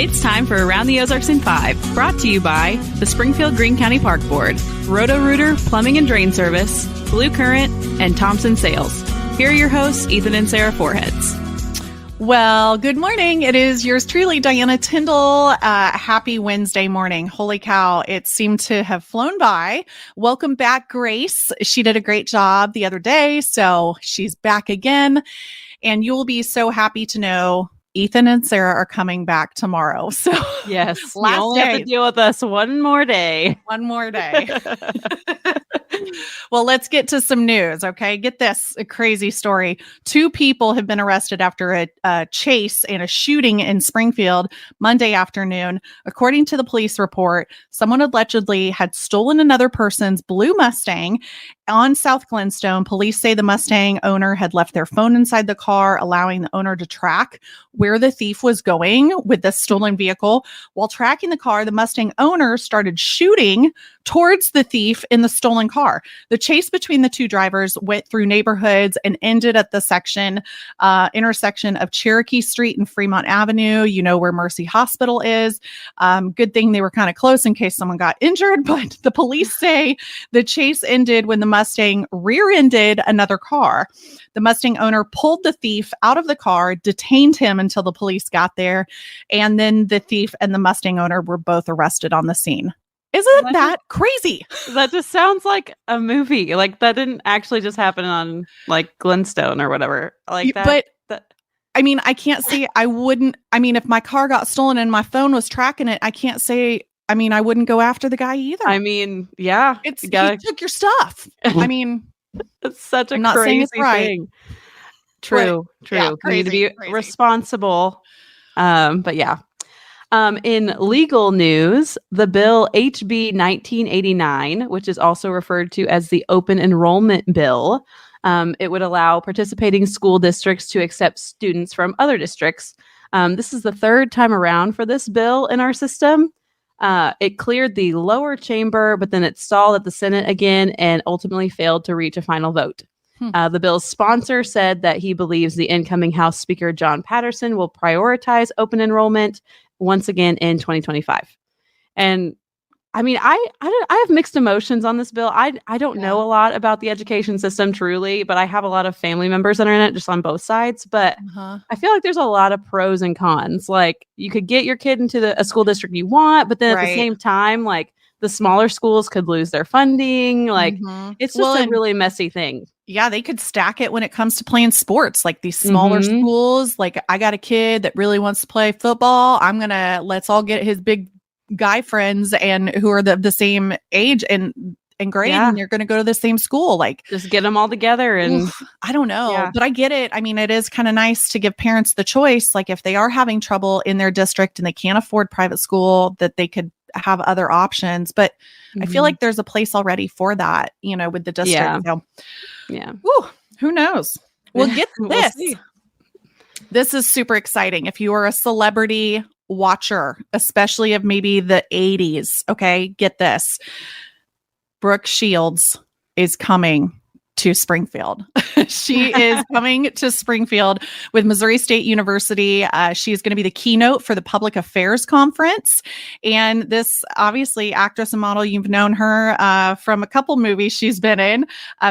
It's time for Around the Ozarks in 5, brought to you by the Springfield Greene County Park Board, Roto-Rooter Plumbing and Drain Service, Blue Current, and Thompson Sales. Here are your hosts, Ethan and Sarah Foreheads. Well, good morning. It is yours truly, Diana Tyndall. Happy Wednesday morning. Holy cow, it seemed to have flown by. Welcome back, Grace. She did a great job the other day, so she's back again. And you'll be so happy to know Ethan and Sarah are coming back tomorrow. So yes, last you only have to deal with us one more day. One more day. Well, let's get to some news, okay? Get this, a crazy story. 2 people have been arrested after a chase and a shooting in Springfield Monday afternoon. According to the police report, someone allegedly had stolen another person's blue Mustang on South Glenstone. Police say the Mustang owner had left their phone inside the car, allowing the owner to track where the thief was going with the stolen vehicle. While tracking the car, the Mustang owner started shooting towards the thief in the stolen car. The chase between the 2 drivers went through neighborhoods and ended at the intersection of Cherokee Street and Fremont Avenue, you know, where Mercy Hospital is. Good thing they were kind of close in case someone got injured, but the police say the chase ended when the Mustang rear-ended another car. The Mustang owner pulled the thief out of the car, detained him until the police got there, and then the thief and the Mustang owner were both arrested on the scene. Isn't that crazy? That just sounds like a movie. Like that didn't actually just happen on like Glenstone or whatever. Like that. But I mean, I can't say I wouldn't. I mean, if my car got stolen and my phone was tracking it, I can't say. I mean, I wouldn't go after the guy either. I mean, yeah, he took your stuff. I mean, it's such a I'm not saying crazy it's right. thing. True. Yeah, We need to be responsible. But yeah. In legal news, the bill HB 1989, which is also referred to as the Open Enrollment Bill, it would allow participating school districts to accept students from other districts. This is the 3rd time around for this bill in our system. It cleared the lower chamber, but then it stalled at the Senate again and ultimately failed to reach a final vote. The bill's sponsor said that he believes the incoming House Speaker John Patterson will prioritize open enrollment once again in 2025. And I mean, I have mixed emotions on this bill. I don't know a lot about the education system truly, but I have a lot of family members that are in it just on both sides. But I feel like there's a lot of pros and cons. Like you could get your kid into a school district you want, but then at the same time, like the smaller schools could lose their funding. Like it's just a really messy thing. Yeah, they could stack it when it comes to playing sports, like these smaller schools. Like I got a kid that really wants to play football. Let's all get his big guy friends and who are the same age and grade, and you're going to go to the same school. Like just get them all together. And I don't know, but I get it. I mean, it is kind of nice to give parents the choice. Like if they are having trouble in their district and they can't afford private school, that they could have other options. But I feel like there's a place already for that, you know, with the district. Woo, who knows? Well, get this. This is super exciting. If you are a celebrity watcher, especially of maybe the 80s, okay, get this. Brooke Shields is coming to Springfield. She is coming to Springfield with Missouri State University. She is going to be the keynote for the Public Affairs Conference. And this, obviously, actress and model, you've known her from a couple movies she's been in.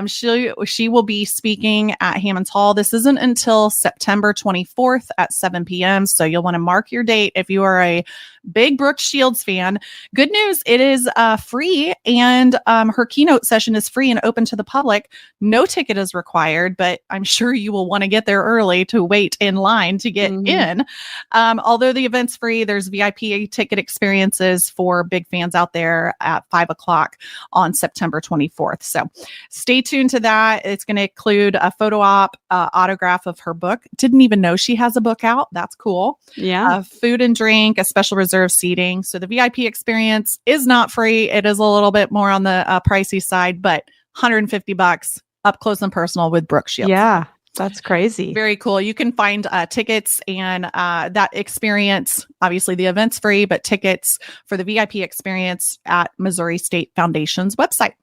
She will be speaking at Hammond's Hall. This isn't until September 24th at 7 p.m. So you'll want to mark your date if you are a big Brooke Shields fan. Good news, it is free, and her keynote session is free and open to the public. No ticket is required, but I'm sure you will want to get there early to wait in line to get in. Although the event's free, there's VIP ticket experiences for big fans out there at 5:00 on September 24th. So stay tuned to that. It's going to include a photo op, autograph of her book. Didn't even know she has a book out. That's cool. Yeah. Food and drink, a special reserved seating. So the VIP experience is not free. It is a little bit more on the pricey side, but $150 up close and personal with Brooke Shields. Yeah, that's crazy. Very cool. You can find tickets and that experience. Obviously, the event's free, but tickets for the VIP experience at Missouri State Foundation's website.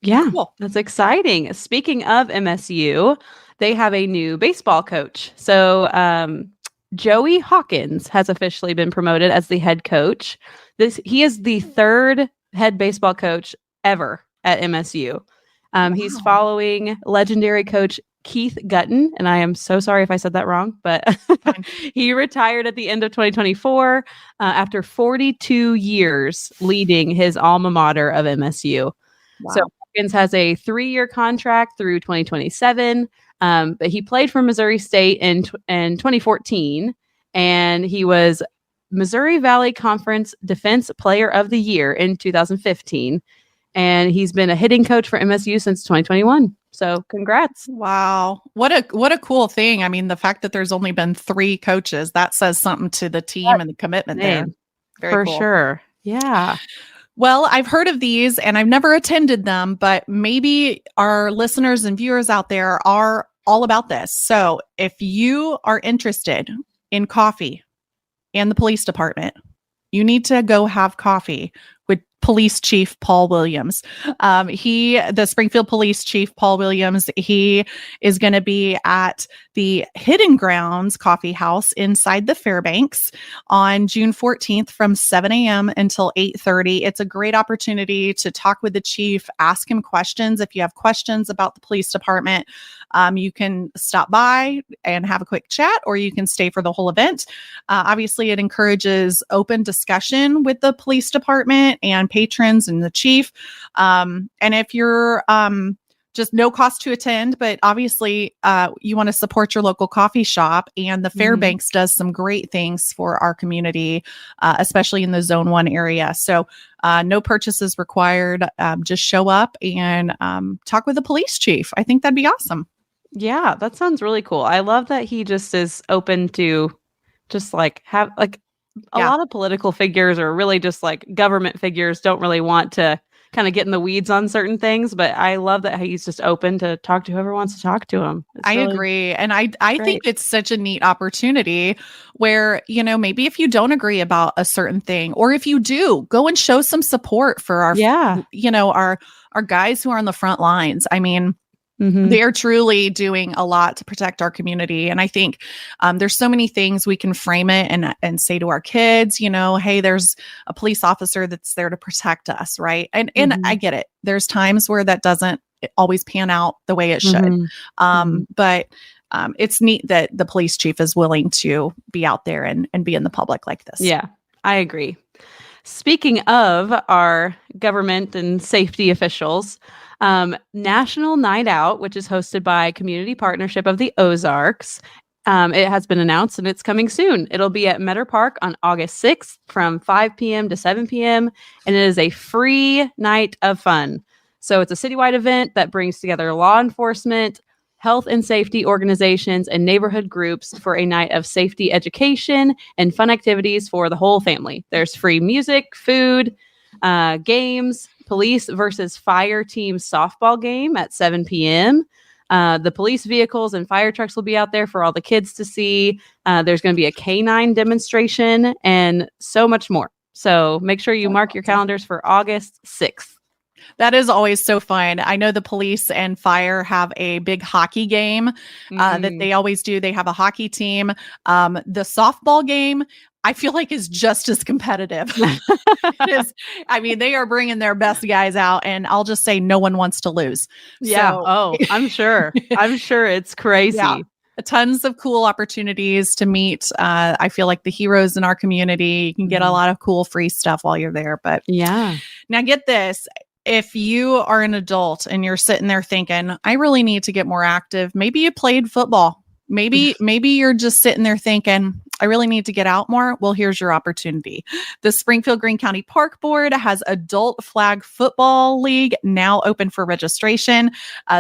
Yeah, cool. That's exciting. Speaking of MSU, they have a new baseball coach. So Joey Hawkins has officially been promoted as the head coach. He is the third head baseball coach ever at MSU. He's following legendary coach Keith Gutton, and I am so sorry if I said that wrong, but he retired at the end of 2024 after 42 years leading his alma mater of MSU. Wow. So Hawkins has a 3-year contract through 2027, but he played for Missouri State in 2014, and he was Missouri Valley Conference Defense Player of the Year in 2015. And he's been a hitting coach for MSU since 2021. So congrats. Wow. What a cool thing. I mean, the fact that there's only been 3 coaches, that says something to the team and the commitment there. Very cool. For sure. Yeah. Well, I've heard of these and I've never attended them, but maybe our listeners and viewers out there are all about this. So if you are interested in coffee and the police department, you need to go have coffee with Police Chief Paul Williams. The Springfield Police Chief Paul Williams, he is going to be at the Hidden Grounds Coffee House inside the Fairbanks on June 14th from 7 a.m. until 8:30. It's a great opportunity to talk with the chief, ask him questions. If you have questions about the police department, you can stop by and have a quick chat, or you can stay for the whole event. Obviously, it encourages open discussion with the police department and patrons and the chief. And if you're just no cost to attend, but obviously you want to support your local coffee shop, and the Fairbanks does some great things for our community, especially in the Zone 1 area. So no purchases required. Just show up and talk with the police chief. I think that'd be awesome. Yeah, that sounds really cool. I love that he just is open to just like have like a lot of political figures, or really just like government figures, don't really want to kind of get in the weeds on certain things, but I love that he's just open to talk to whoever wants to talk to him. I agree. And I think it's such a neat opportunity where, you know, maybe if you don't agree about a certain thing, or if you do, go and show some support for our, you know, our guys who are on the front lines. I mean, they are truly doing a lot to protect our community. And I think there's so many things we can frame it and say to our kids, you know, hey, there's a police officer that's there to protect us. Right. And I get it. There's times where that doesn't always pan out the way it should. But it's neat that the police chief is willing to be out there and be in the public like this. Yeah, I agree. Speaking of our government and safety officials, National Night Out, which is hosted by Community Partnership of the Ozarks, it has been announced and it's coming soon. It'll be at Meadow Park on August 6th from 5 p.m. to 7 p.m. And it is a free night of fun. So it's a citywide event that brings together law enforcement, health and safety organizations, and neighborhood groups for a night of safety education and fun activities for the whole family. There's free music, food, games, police versus fire team softball game at 7 p.m. The police vehicles and fire trucks will be out there for all the kids to see. There's going to be a canine demonstration and so much more. So make sure you mark your calendars for August 6th. That is always so fun. I know the police and fire have a big hockey game that they always do. They have a hockey team. The softball game, I feel like, is just as competitive. It is. I mean, they are bringing their best guys out, and I'll just say no one wants to lose. Yeah. So, I'm sure. I'm sure it's crazy. Yeah. Tons of cool opportunities to meet. I feel like the heroes in our community. You can get a lot of cool free stuff while you're there. But now get this. If you are an adult and you're sitting there thinking, I really need to get more active. Maybe you played football. Maybe you're just sitting there thinking, I really need to get out more. Well, here's your opportunity. The Springfield Greene County Park Board has Adult Flag Football League now open for registration.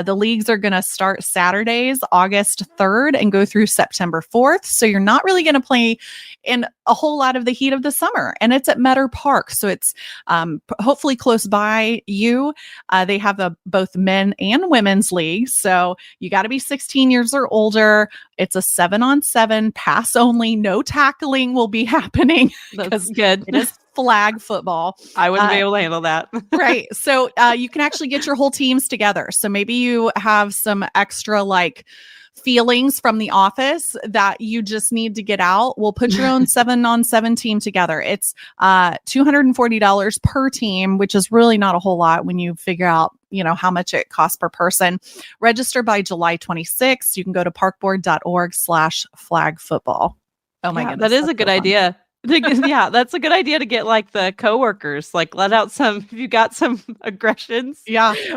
The leagues are going to start Saturdays, August 3rd and go through September 4th. So you're not really going to play in a whole lot of the heat of the summer. And it's at Meadow Park. So it's hopefully close by you. They have both men and women's leagues. So you got to be 16 years or older. It's a 7-on-7 pass only. No tackling will be happening. That's good. It is flag football. I wouldn't be able to handle that. Right. So you can actually get your whole teams together. So maybe you have some extra like feelings from the office that you just need to get out, we'll put your own 7-on-7 team together. It's $240 per team, which is really not a whole lot when you figure out, how much it costs per person. Register by July 26th. You can go to parkboard.org/flagfootball. Oh my goodness. That is a good idea. Yeah, that's a good idea to get like the coworkers, like let out if you got some aggressions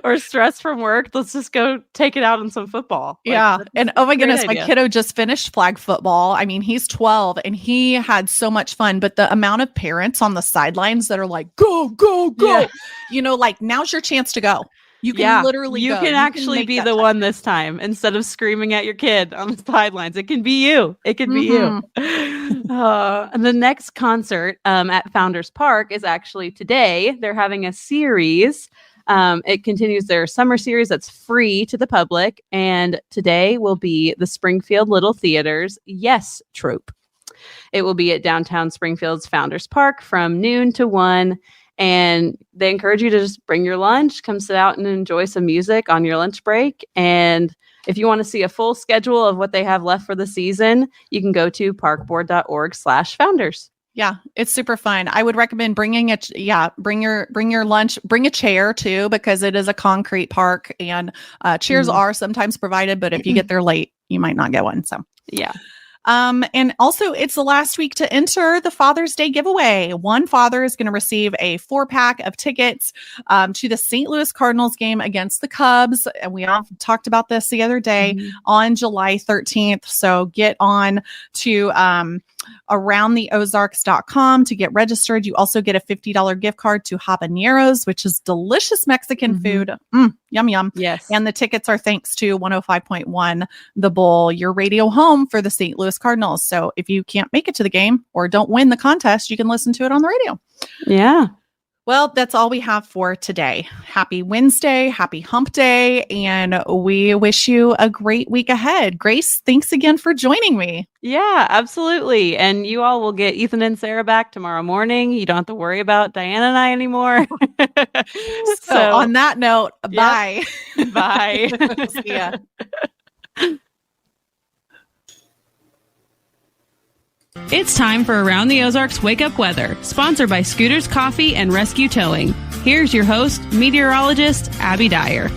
or stress from work, let's just go take it out on some football. And oh my goodness, my kiddo just finished flag football. I mean, he's 12 and he had so much fun, but the amount of parents on the sidelines that are like, go, go, go, like now's your chance to go. You can literally you go. can actually be the one this time instead of screaming at your kid on the sidelines. It can be you. It can be you. And the next concert at Founders Park is actually today. They're having a series. It continues their summer series that's free to the public. And today will be the Springfield Little Theater's Yes Troupe. It will be at downtown Springfield's Founders Park from noon to 1. And they encourage you to just bring your lunch, come sit out and enjoy some music on your lunch break. And if you want to see a full schedule of what they have left for the season, you can go to parkboard.org/founders. Yeah, it's super fun. I would recommend bring your lunch, bring a chair too, because it is a concrete park and chairs are sometimes provided, but if you get there late, you might not get one. So yeah. And also it's the last week to enter the Father's Day giveaway. One father is going to receive a 4-pack of tickets to the St. Louis Cardinals game against the Cubs. And we all talked about this the other day on July 13th. So get on to aroundtheozarks.com to get registered. You also get a $50 gift card to Habaneros, which is delicious Mexican food. Yum, yum. Yes. And the tickets are thanks to 105.1 The Bull, your radio home for the St. Louis Cardinals. So if you can't make it to the game or don't win the contest, you can listen to it on the radio. Yeah. Well, that's all we have for today. Happy Wednesday, happy hump day, and we wish you a great week ahead. Grace, thanks again for joining me. Yeah, absolutely. And you all will get Ethan and Sarah back tomorrow morning. You don't have to worry about Diana and I anymore. So on that note, bye. Bye. See ya. It's time for Around the Ozarks Wake Up Weather, sponsored by Scooters Coffee and Rescue Towing. Here's your host, meteorologist Abby Drier.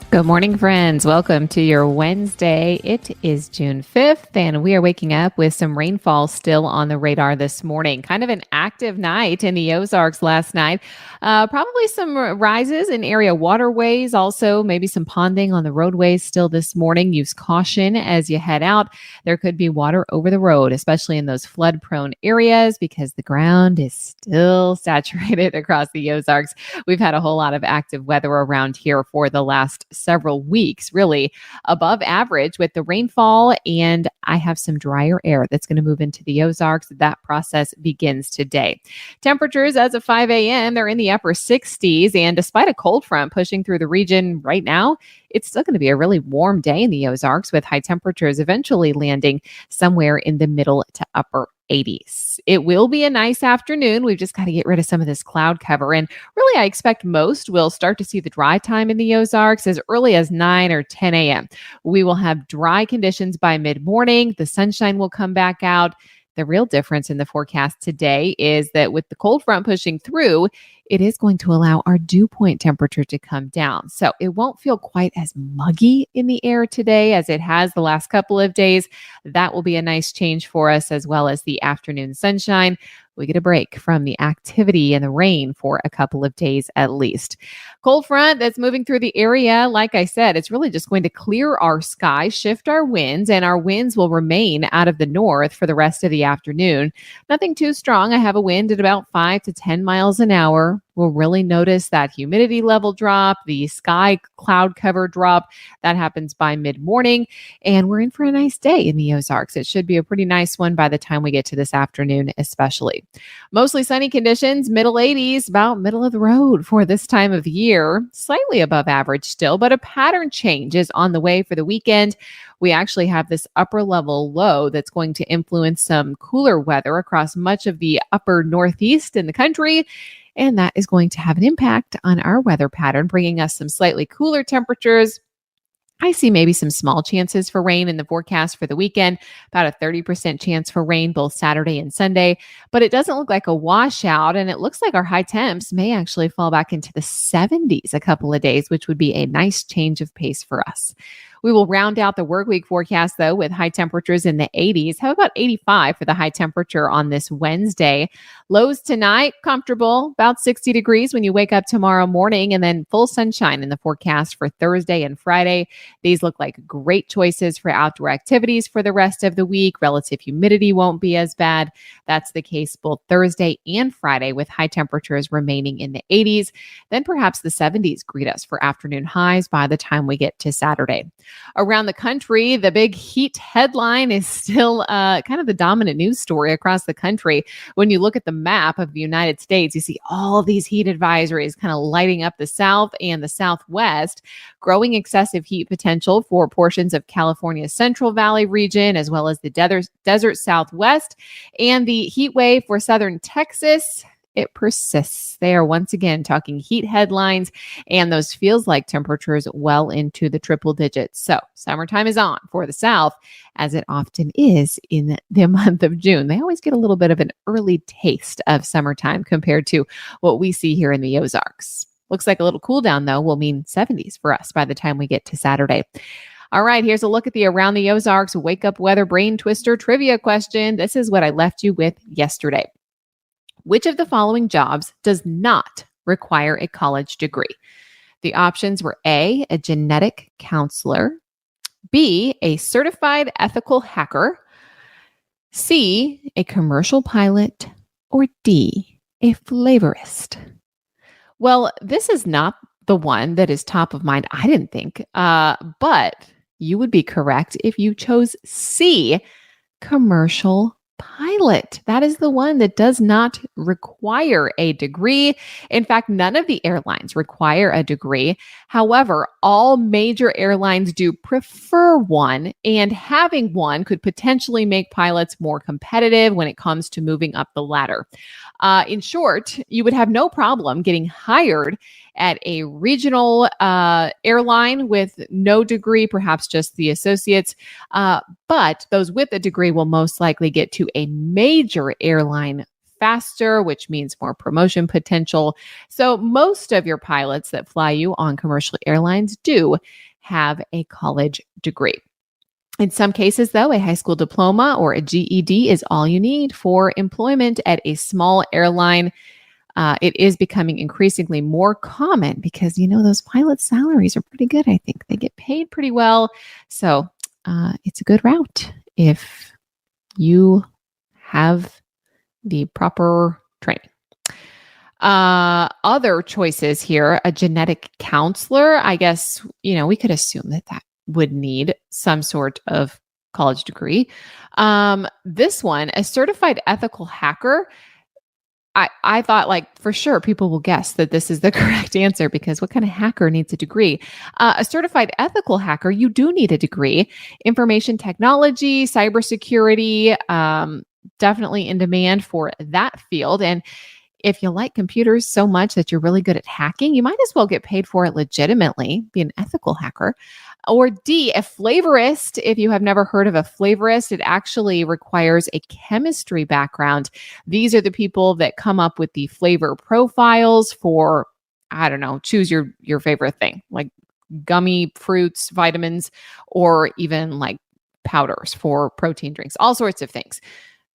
Good morning, friends. Welcome to your Wednesday. It is June 5th, and we are waking up with some rainfall still on the radar this morning. Kind of an active night in the Ozarks last night. Probably some rises in area waterways, also maybe some ponding on the roadways still this morning. Use caution as you head out. There could be water over the road, especially in those flood-prone areas because the ground is still saturated across the Ozarks. We've had a whole lot of active weather around here for the last several weeks, really above average with the rainfall. And I have some drier air that's going to move into the Ozarks. That process begins today. Temperatures as of 5 a.m., they're in the upper 60s. And despite a cold front pushing through the region right now, it's still going to be a really warm day in the Ozarks with high temperatures eventually landing somewhere in the middle to upper 80s. It will be a nice afternoon. We've just got to get rid of some of this cloud cover. And really, I expect most will start to see the dry time in the Ozarks as early as 9 or 10 a.m. We will have dry conditions by mid-morning. The sunshine will come back out. The real difference in the forecast today is that with the cold front pushing through, it is going to allow our dew point temperature to come down. So it won't feel quite as muggy in the air today as it has the last couple of days. That will be a nice change for us, as well as the afternoon sunshine. We get a break from the activity and the rain for a couple of days at least. Cold front that's moving through the area, like I said, it's really just going to clear our sky, shift our winds, and our winds will remain out of the north for the rest of the afternoon. Nothing too strong. I have a wind at about 5 to 10 miles an hour. We'll really notice that humidity level drop, the sky cloud cover drop. That happens by mid-morning, and we're in for a nice day in the Ozarks. It should be a pretty nice one by the time we get to this afternoon, especially. Mostly sunny conditions, middle 80s, about middle of the road for this time of year. Slightly above average still, but a pattern change is on the way for the weekend. We actually have this upper level low that's going to influence some cooler weather across much of the upper northeast in the country. And that is going to have an impact on our weather pattern, bringing us some slightly cooler temperatures I see maybe some small chances for rain in the forecast for the weekend, about a 30% chance for rain both Saturday and Sunday, but it doesn't look like a washout. And it looks like our high temps may actually fall back into the 70s a couple of days, which would be a nice change of pace for us. We will round out the work week forecast, though, with high temperatures in the 80s. How about 85 for the high temperature on this Wednesday? Lows tonight, comfortable, about 60 degrees when you wake up tomorrow morning, and then full sunshine in the forecast for Thursday and Friday. These look like great choices for outdoor activities for the rest of the week. Relative humidity won't be as bad. That's the case both Thursday and Friday, with high temperatures remaining in the 80s. Then perhaps the 70s greet us for afternoon highs by the time we get to Saturday. Around the country, the big heat headline is still kind of the dominant news story across the country. When you look at the map of the United States, you see all these heat advisories kind of lighting up the South and the Southwest, growing excessive heat potential for portions of California's Central Valley region, as well as the desert Southwest, and the heat wave for southern Texas. It persists. They are once again talking heat headlines and those feels like temperatures well into the triple digits. So summertime is on for the South, as it often is in the month of June. They always get a little bit of an early taste of summertime compared to what we see here in the Ozarks. Looks like a little cool down, though, will mean 70s for us by the time we get to Saturday. All right, here's a look at the Around the Ozarks Wake Up Weather Brain Twister trivia question. This is what I left you with yesterday. Which of the following jobs does not require a college degree? The options were A, a genetic counselor, B, a certified ethical hacker, C, a commercial pilot, or D, a flavorist. Well, this is not the one that is top of mind, I didn't think, but you would be correct if you chose C, commercial pilot. That is the one that does not require a degree. In fact, none of the airlines require a degree. However, all major airlines do prefer one, and having one could potentially make pilots more competitive when it comes to moving up the ladder. In short, you would have no problem getting hired at a regional airline with no degree, perhaps just the associates. But those with a degree will most likely get to a major airline faster, which means more promotion potential. So most of your pilots that fly you on commercial airlines do have a college degree. In some cases, though, a high school diploma or a GED is all you need for employment at a small airline. It is becoming increasingly more common because, those pilots' salaries are pretty good, I think. They get paid pretty well. So it's a good route if you have the proper training. Other choices here, a genetic counselor. I guess, we could assume that would need some sort of college degree. This one, a certified ethical hacker. I thought for sure people will guess that this is the correct answer because what kind of hacker needs a degree? A certified ethical hacker, you do need a degree. Information technology, cybersecurity, definitely in demand for that field. And if you like computers so much that you're really good at hacking, you might as well get paid for it legitimately, be an ethical hacker. Or D, a flavorist. If you have never heard of a flavorist, it actually requires a chemistry background. These are the people that come up with the flavor profiles for, choose your favorite thing, like gummy fruits, vitamins, or even like powders for protein drinks, all sorts of things.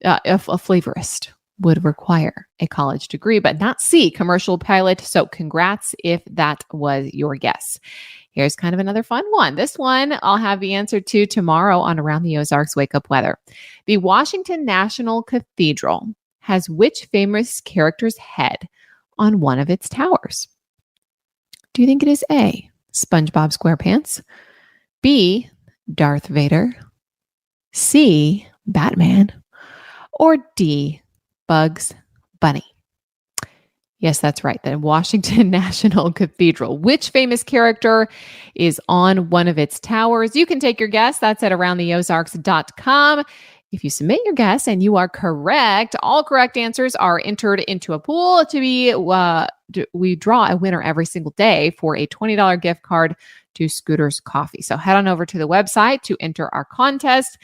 A flavorist would require a college degree, but not C, commercial pilot. So congrats if that was your guess. Here's kind of another fun one. This one I'll have the answer to tomorrow on Around the Ozarks Wake Up Weather. The Washington National Cathedral has which famous character's head on one of its towers? Do you think it is A, SpongeBob SquarePants, B, Darth Vader, C, Batman, or D, Bugs Bunny? Yes, that's right. The Washington National Cathedral. Which famous character is on one of its towers? You can take your guess. That's at aroundtheozarks.com. If you submit your guess and you are correct, all correct answers are entered into a pool to be, we draw a winner every single day for a $20 gift card to Scooter's Coffee. So head on over to the website to enter our contest.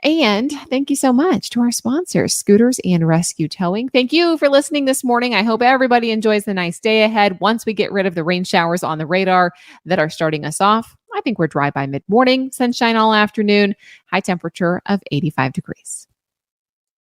And thank you so much to our sponsors, Scooters and Rescue Towing. Thank you for listening this morning. I hope everybody enjoys the nice day ahead. Once we get rid of the rain showers on the radar that are starting us off, I think we're dry by mid-morning, sunshine all afternoon, high temperature of 85 degrees.